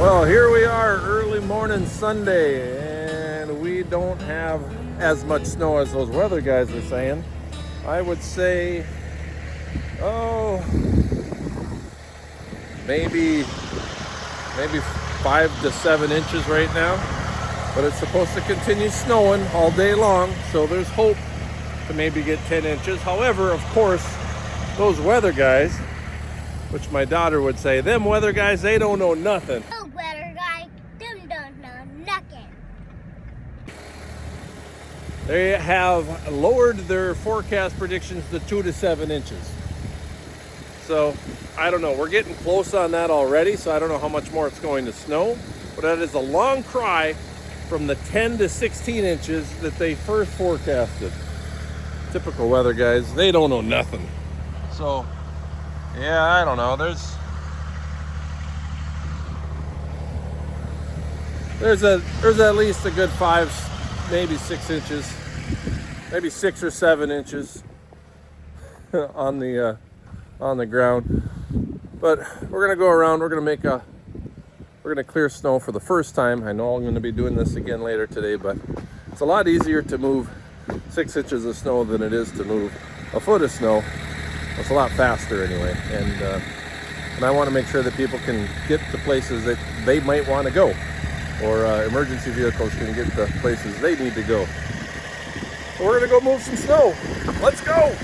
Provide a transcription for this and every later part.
Well, here we are, early morning Sunday, and we don't have as much snow as those weather guys are saying. I would say, maybe 5 to 7 inches right now. But it's supposed to continue snowing all day long, so there's hope to maybe get 10 inches. However, of course, those weather guys, which my daughter would say, them weather guys, they don't know nothing. Weather guy, them don't know nothing. They have lowered their forecast predictions to 2 to 7 inches. So, I don't know. We're getting close on that already, so I don't know how much more it's going to snow. But that is a long cry from the 10 to 16 inches that they first forecasted. Typical weather guys, they don't know nothing. So, yeah, I don't know. There's at least a good 5, maybe 6 inches, maybe 6 or 7 inches on the ground. But we're gonna go around. We're gonna clear snow for the first time. I know I'm gonna be doing this again later today, but it's a lot easier to move 6 inches of snow than it is to move a foot of snow. It's a lot faster anyway, and I want to make sure that people can get to places that they might want to go, or emergency vehicles can get to places they need to go. So we're gonna go move some snow. Let's go.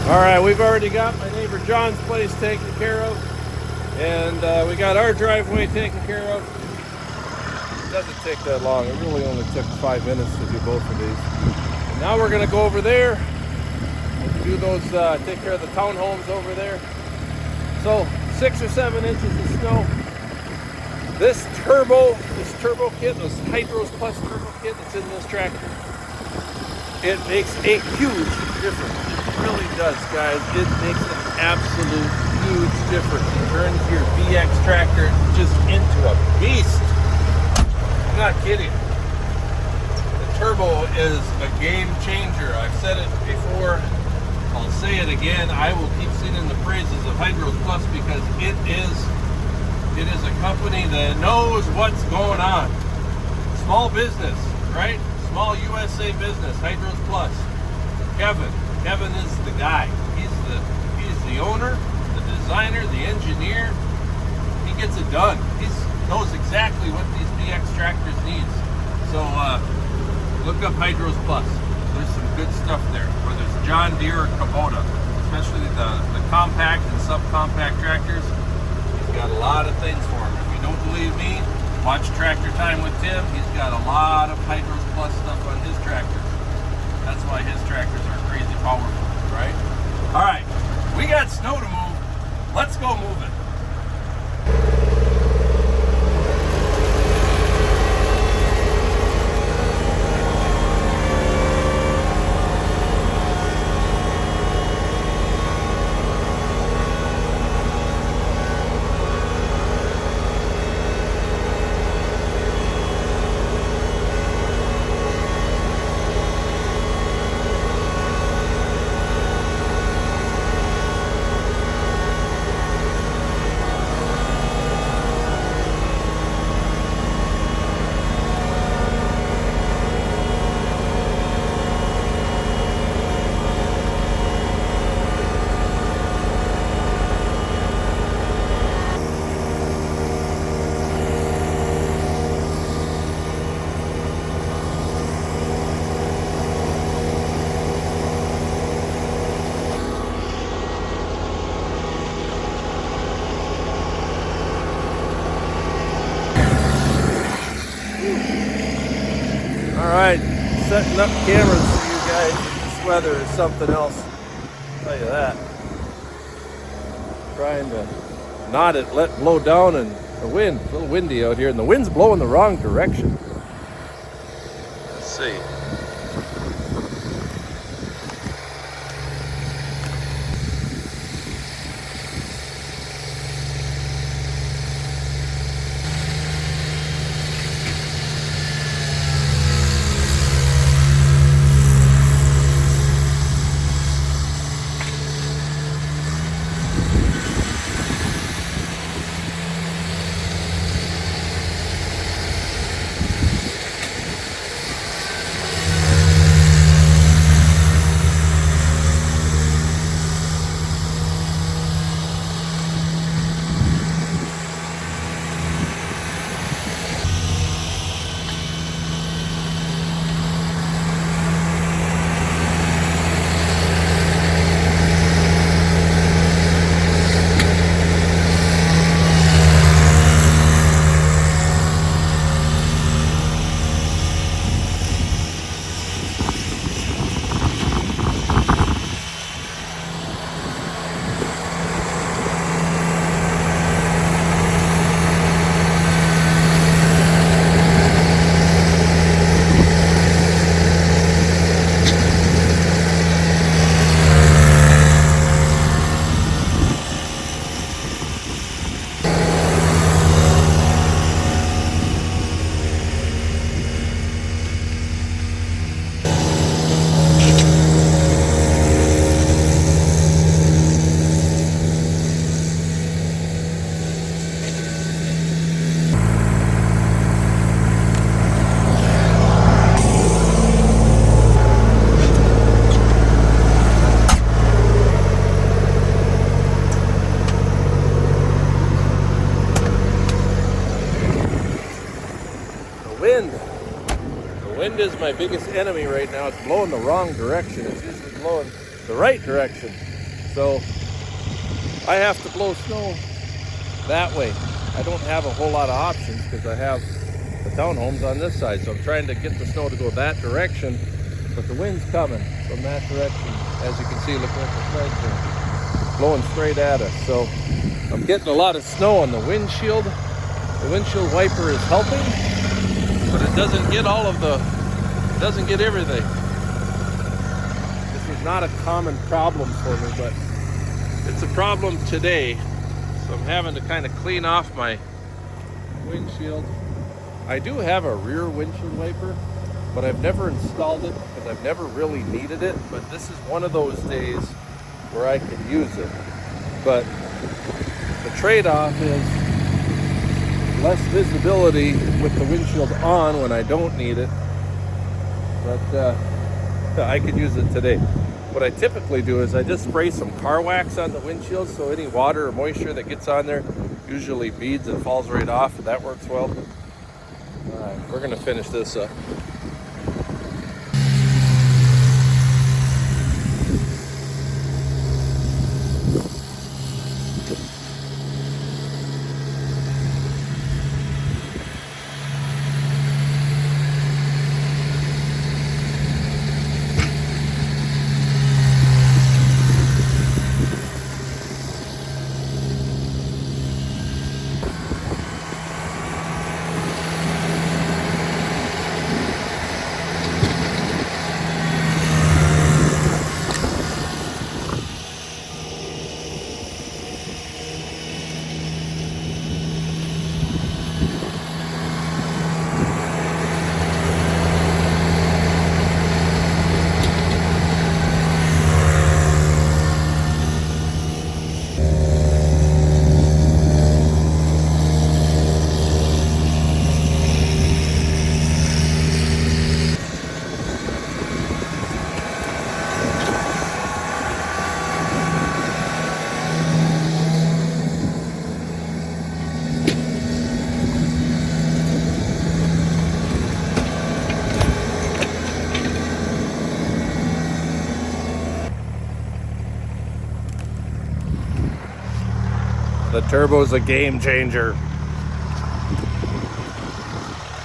All right, we've already got my neighbor John's place taken care of, and we got our driveway taken care of. It doesn't take that long. It really only took 5 minutes to do both of these. And now we're gonna go over there and do those, take care of the townhomes over there. So 6 or 7 inches of snow. This turbo kit, this HydrosPlus turbo kit that's in this tractor, it makes a huge difference. It really does, guys. It makes an absolute huge difference. It turns your BX tractor just into a beast. I'm not kidding. The turbo is a game changer. I've said it before. I'll say it again. I will keep singing the praises of HydrosPlus because it is a company that knows what's going on. Small business, right? Small USA business, HydrosPlus. Kevin is the guy. He's the owner, the designer, the engineer. He gets it done. He knows exactly what these BX tractors need. So look up HydrosPlus. There's some good stuff there. Whether it's John Deere or Kubota, especially the compact and subcompact tractors. He's got a lot of things for them. If you don't believe me, watch Tractor Time with Tim. He's got a lot of HydrosPlus stuff on his tractors. That's why his tractors are crazy powerful, right? All right, we got snow to move. Let's go move it. setting up cameras for you guys. This weather is something else. I'll tell you that. Trying to not let it blow down, and the wind, a little windy out here, and the wind's blowing the wrong direction. Let's see. The wind is my biggest enemy right now. It's blowing the wrong direction. It's usually blowing the right direction. So I have to blow snow that way. I don't have a whole lot of options because I have the townhomes on this side. So I'm trying to get the snow to go that direction, but the wind's coming from that direction. As you can see, look at the threads are blowing straight at us. So I'm getting a lot of snow on the windshield. The windshield wiper is helping, but it doesn't get doesn't get everything. This is not a common problem for me, but it's a problem today. So I'm having to kind of clean off my windshield. I do have a rear windshield wiper, but I've never installed it because I've never really needed it. But this is one of those days where I could use it. But the trade-off is less visibility with the windshield on when I don't need it. But I could use it today. What I typically do is I just spray some car wax on the windshield, so any water or moisture that gets on there usually beads and falls right off, and that works well. All right, we're gonna finish this up. The turbo's a game changer.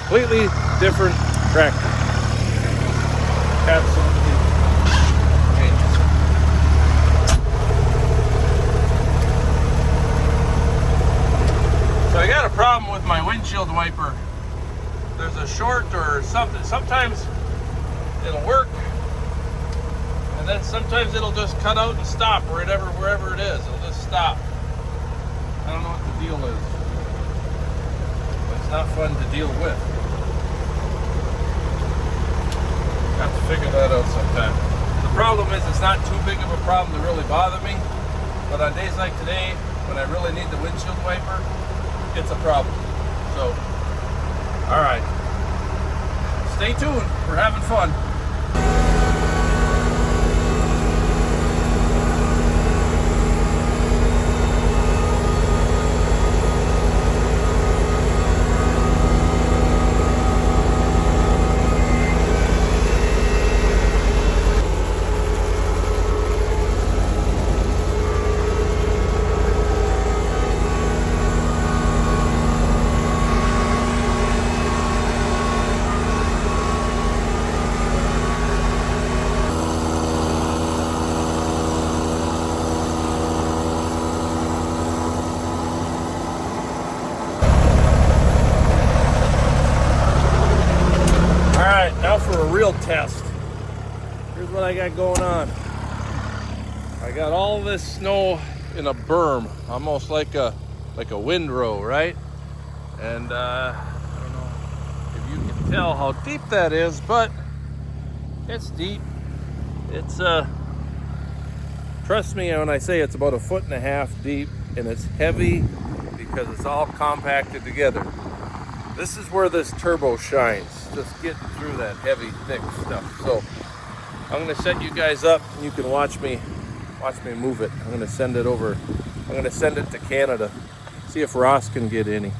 Completely different tractor. absolutely genius. So I got a problem with my windshield wiper. There's a short or something. Sometimes it'll work, and then sometimes it'll just cut out and stop wherever it is. It'll just stop. I don't know what the deal is. But it's not fun to deal with. Have to figure that out sometime. The problem is it's not too big of a problem to really bother me, but on days like today, when I really need the windshield wiper, it's a problem. So, all right. Stay tuned. We're having fun. Now for a real test. Here's what I got going on. I got all this snow in a berm, almost like a windrow, right? And I don't know if you can tell how deep that is, but it's deep. It's trust me when I say it's about 1.5 feet deep, and it's heavy because it's all compacted together. This is where this turbo shines, just getting through that heavy, thick stuff. So I'm gonna set you guys up, and you can watch me move it. I'm gonna send it over. I'm gonna send it to Canada. See if Ross can get any.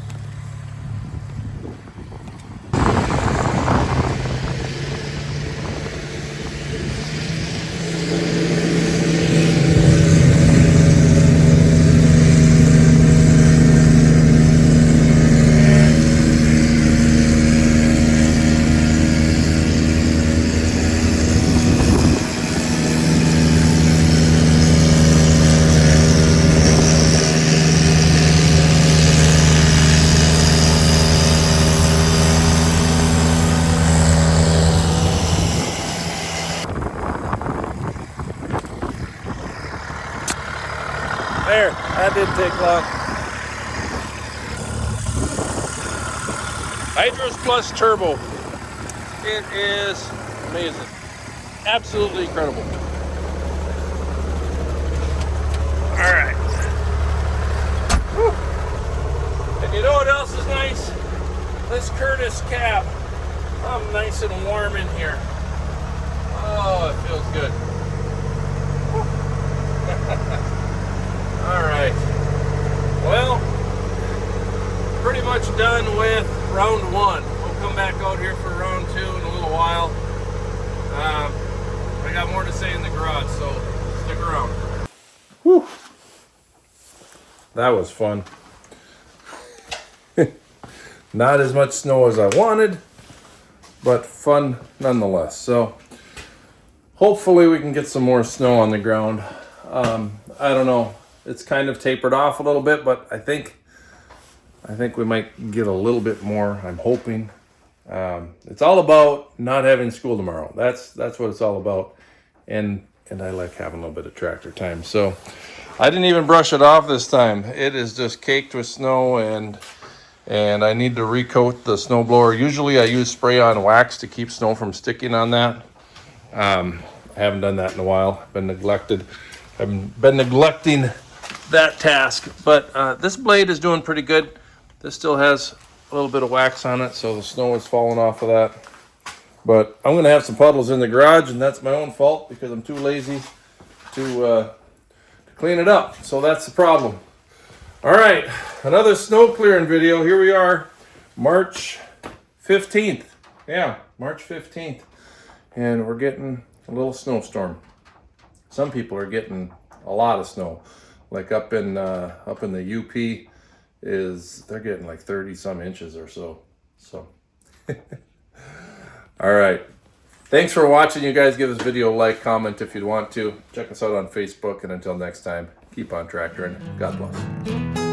There, that didn't take long. HydrosPlus Turbo. It is amazing. Absolutely incredible. All right. Whew. And you know what else is nice? This Curtis cab. I'm nice and warm in here. Oh, it feels good. All right. Well, pretty much done with round one. We'll come back out here for round two in a little while. I got more to say in the garage, so stick around. Whew. That was fun. Not as much snow as I wanted, but fun nonetheless. So hopefully we can get some more snow on the ground. I don't know. It's kind of tapered off a little bit, but I think we might get a little bit more. I'm hoping. It's all about not having school tomorrow. That's what it's all about. And I like having a little bit of tractor time. So I didn't even brush it off this time. It is just caked with snow, and I need to recoat the snowblower. Usually I use spray on wax to keep snow from sticking on that. I haven't done that in a while. I've been neglected. I've been neglecting that task, but this blade is doing pretty good. This still has a little bit of wax on it, so the snow is falling off of that. But I'm gonna have some puddles in the garage, and that's my own fault because I'm too lazy to clean it up. So that's the problem. All right, another snow clearing video. Here we are, March 15th. Yeah, March 15th, and we're getting a little snowstorm. Some people are getting a lot of snow. Like up in the UP they're getting like 30 some inches or so. So all right, Thanks for watching. You guys give this video a like, comment if you'd want to. Check us out on Facebook, and until next time, keep on tractoring. God bless.